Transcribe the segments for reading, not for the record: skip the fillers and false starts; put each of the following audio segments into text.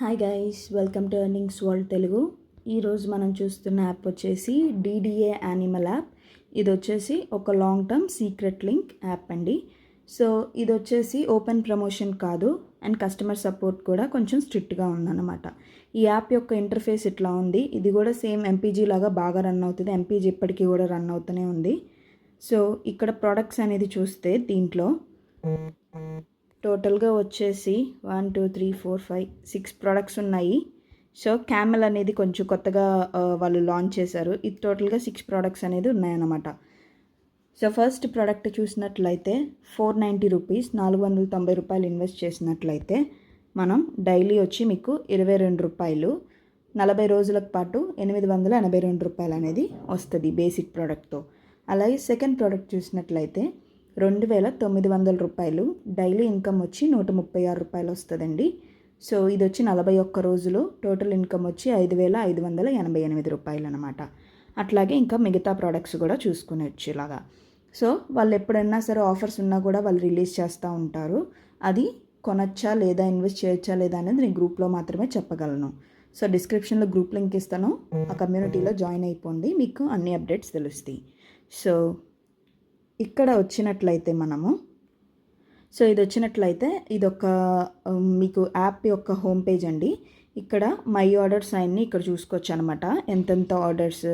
Hi guys, welcome to earnings world Telugu. ఈరోజు మనం చూస్తున్న యాప్ వచ్చేసి DDA యానిమల్ యాప్. ఇది వచ్చేసి ఒక long term secret link app అండి. సో ఇది వచ్చేసి ఓపెన్ ప్రమోషన్ కాదు అండ్ కస్టమర్ సపోర్ట్ కూడా కొంచెం స్ట్రిక్ట్గా ఉందన్నమాట. ఈ యాప్ యొక్క ఇంటర్ఫేస్ ఇట్లా ఉంది. ఇది కూడా సేమ్ MPG లాగా బాగా రన్ అవుతుంది. MPG ఇప్పటికీ కూడా రన్ అవుతూనే ఉంది. సో ఇక్కడ ప్రొడక్ట్స్ అనేది చూస్తే దీంట్లో టోటల్గా వచ్చేసి 1 2 3 4 5 6 ప్రొడక్ట్స్ ఉన్నాయి. సో క్యామెల్ అనేది కొంచెం కొత్తగా వాళ్ళు లాంచ్ చేశారు. ఇది టోటల్గా 6 ప్రొడక్ట్స్ అనేది ఉన్నాయన్నమాట. సో ఫస్ట్ ప్రోడక్ట్ చూసినట్లయితే 490 రూపీస్, 490 రూపాయలు ఇన్వెస్ట్ చేసినట్లయితే మనం డైలీ వచ్చి మీకు 22 రూపాయలు, 40 రోజుల పాటు 882 రూపాయలు అనేది వస్తుంది బేసిక్ ప్రోడక్ట్తో. అలాగే సెకండ్ ప్రోడక్ట్ చూసినట్లయితే 2900 రూపాయలు, డైలీ ఇన్కమ్ వచ్చి 136 రూపాయలు వస్తుందండి. సో ఇది వచ్చి 41 రోజులు, టోటల్ ఇన్కమ్ వచ్చి 5588 రూపాయలు అనమాట. అట్లాగే ఇంకా మిగతా ప్రోడక్ట్స్ కూడా చూసుకునేవచ్చు ఇలాగా. సో వాళ్ళు ఎప్పుడైనా సరే ఆఫర్స్ ఉన్నా కూడా వాళ్ళు రిలీజ్ చేస్తూ ఉంటారు. అది కొనచ్చా లేదా ఇన్వెస్ట్ చేయొచ్చా లేదా అనేది నేను గ్రూప్లో మాత్రమే చెప్పగలను. సో డిస్క్రిప్షన్లో గ్రూప్ లింక్ ఇస్తాను, ఆ కమ్యూనిటీలో జాయిన్ అయిపోండి, మీకు అన్ని అప్డేట్స్ తెలుస్తాయి. సో ఇక్కడ వచ్చినట్లయితే ఇది వచ్చినట్లయితే ఇదొక మీకు యాప్ యొక్క హోమ్ పేజ్ అండి. ఇక్కడ మై ఆర్డర్స్ అన్నీ ఇక్కడ చూసుకోవచ్చు అనమాట, ఎంతెంత ఆర్డర్స్.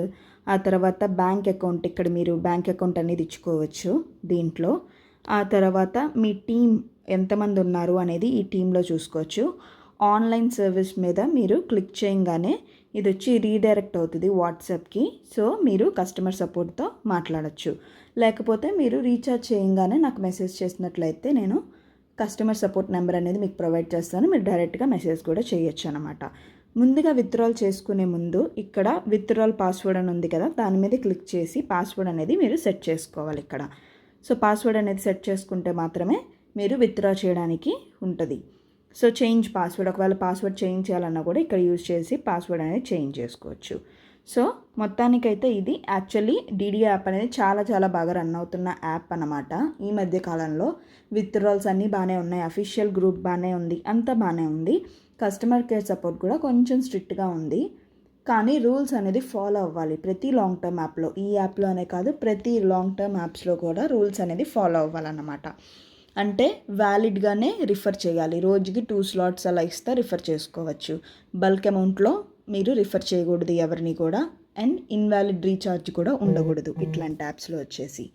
ఆ తర్వాత బ్యాంక్ అకౌంట్, ఇక్కడ మీరు బ్యాంక్ అకౌంట్ అనేది ఇచ్చుకోవచ్చు దీంట్లో. ఆ తర్వాత మీ టీం ఎంతమంది ఉన్నారు అనేది ఈ టీంలో చూసుకోవచ్చు. ఆన్లైన్ సర్వీస్ మీద మీరు క్లిక్ చేయగానే ఇది వచ్చి రీడైరెక్ట్ అవుతుంది వాట్సాప్కి. సో మీరు కస్టమర్ సపోర్ట్తో మాట్లాడచ్చు. లేకపోతే మీరు రీఛార్జ్ చేయగానే నాకు మెసేజ్ చేసినట్లయితే నేను కస్టమర్ సపోర్ట్ నెంబర్ అనేది మీకు ప్రొవైడ్ చేస్తాను. మీరు డైరెక్ట్గా మెసేజ్ కూడా చేయొచ్చు అనమాట. ముందుగా విత్డ్రాల్ చేసుకునే ముందు ఇక్కడ విత్డ్రాల్ పాస్వర్డ్ అని ఉంది కదా, దాని మీద క్లిక్ చేసి పాస్వర్డ్ అనేది మీరు సెట్ చేసుకోవాలి ఇక్కడ. సో పాస్వర్డ్ అనేది సెట్ చేసుకుంటే మాత్రమే మీరు విత్డ్రా చేయడానికి ఉంటుంది. సో చేంజ్ పాస్వర్డ్, ఒకవేళ పాస్వర్డ్ చేంజ్ చేయాలన్నా కూడా ఇక్కడ యూజ్ చేసి పాస్వర్డ్ అనేది చేంజ్ చేసుకోవచ్చు. సో మొత్తానికైతే ఇది యాక్చువల్లీ DDA యాప్ అనేది చాలా బాగా రన్ అవుతున్న యాప్ అన్నమాట. ఈ మధ్య కాలంలో విత్డ్రాల్స్ అన్నీ బాగానే ఉన్నాయి, అఫీషియల్ గ్రూప్ బాగానే ఉంది, అంతా బాగానే ఉంది. కస్టమర్ కేర్ సపోర్ట్ కూడా కొంచెం స్ట్రిక్ట్గా ఉంది. కానీ రూల్స్ అనేది ఫాలో అవ్వాలి ప్రతి లాంగ్ టర్మ్ యాప్లో. ఈ యాప్లోనే కాదు, ప్రతి లాంగ్ టర్మ్ యాప్స్లో కూడా రూల్స్ అనేది ఫాలో అవ్వాలన్నమాట. అంటే వ్యాలిడ్గానే రిఫర్ చేయాలి. రోజుకి 2 స్లాట్స్ అలా ఇస్తే రిఫర్ చేసుకోవచ్చు. బల్క్ అమౌంట్లో మీరు రిఫర్ చేయకూడదు ఎవరిని కూడా. అండ్ ఇన్వాలిడ్ రీఛార్జ్ కూడా ఉండకూడదు ఇట్లాంటి యాప్స్లో వచ్చేసి.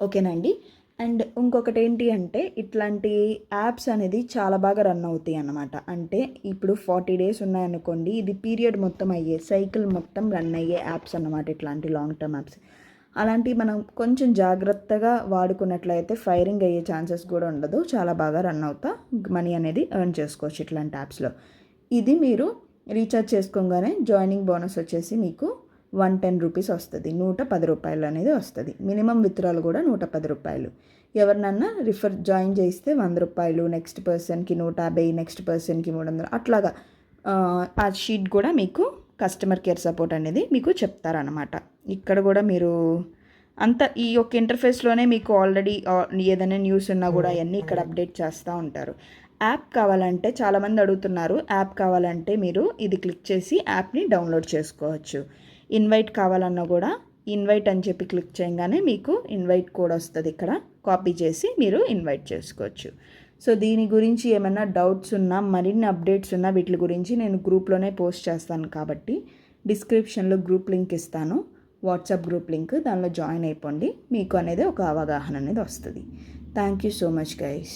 ఓకేనండి. అండ్ ఇంకొకటి ఏంటి అంటే ఇట్లాంటి యాప్స్ అనేది చాలా బాగా రన్ అవుతాయి అన్నమాట. అంటే ఇప్పుడు 40 డేస్ ఉన్నాయనుకోండి, ఇది పీరియడ్ మొత్తం అయ్యే, సైకిల్ మొత్తం రన్ అయ్యే యాప్స్ అన్నమాట ఇట్లాంటి లాంగ్ టర్మ్ యాప్స్. అలాంటివి మనం కొంచెం జాగ్రత్తగా వాడుకున్నట్లయితే ఫైరింగ్ అయ్యే ఛాన్సెస్ కూడా ఉండదు. చాలా బాగా రన్ అవుతా మనీ అనేది ఎర్న్ చేసుకోవచ్చు ఇట్లాంటి యాప్స్లో. ఇది మీరు రీఛార్జ్ చేసుకోగానే జాయినింగ్ బోనస్ వచ్చేసి మీకు 110 రూపీస్ వస్తుంది, 110 రూపాయలు అనేది వస్తుంది. మినిమం విత్డ్రాల్ కూడా 110 రూపాయలు. ఎవరినన్నా జాయిన్ చేస్తే 100 రూపాయలు, నెక్స్ట్ పర్సన్కి 150, నెక్స్ట్ పర్సన్కి 300, అట్లాగా ఆ షీట్ కూడా మీకు కస్టమర్ కేర్ సపోర్ట్ అనేది మీకు చెప్తారనమాట. ఇక్కడ కూడా మీరు అంతా ఈ యొక్క ఇంటర్ఫేస్లోనే మీకు ఆల్రెడీ ఏదైనా న్యూస్ ఉన్నా కూడా అవన్నీ ఇక్కడ అప్డేట్ చేస్తూ ఉంటారు. యాప్ కావాలంటే చాలామంది అడుగుతున్నారు, యాప్ కావాలంటే మీరు ఇది క్లిక్ చేసి యాప్ని డౌన్లోడ్ చేసుకోవచ్చు. ఇన్వైట్ కావాలన్నా కూడా ఇన్వైట్ అని చెప్పి క్లిక్ చేయగానే మీకు ఇన్వైట్ కోడ్ వస్తుంది, ఇక్కడ కాపీ చేసి మీరు ఇన్వైట్ చేసుకోవచ్చు. సో దీని గురించి ఏమైనా డౌట్స్ ఉన్నా, మరిన్ని అప్డేట్స్ ఉన్నా వీటి గురించి నేను గ్రూప్లోనే పోస్ట్ చేస్తాను కాబట్టి డిస్క్రిప్షన్లో గ్రూప్ లింక్ ఇస్తాను, వాట్సాప్ గ్రూప్ లింక్, దానిలో జాయిన్ అయిపోండి. మీకు అనేది ఒక అవగాహన అనేది వస్తుంది. Thank you so much guys.